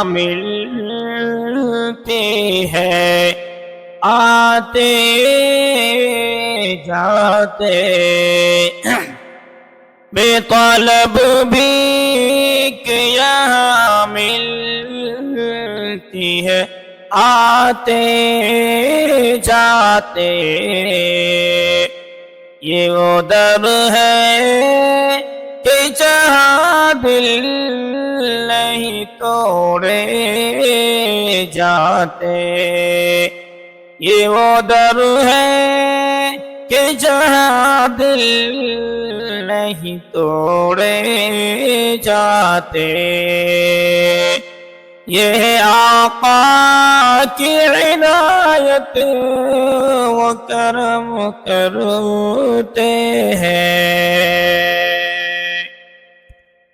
ملتی ہے آتے جاتے، بے طلب بھی کہ یہاں ملتی ہے آتے جاتے، یہ وہ در ہے کہ جہاں دل نہیں توڑے جاتے، یہ وہ در ہے کہ جہاں دل نہیں توڑے جاتے، یہ آقا کی عنایت و کرم کرتے ہیں۔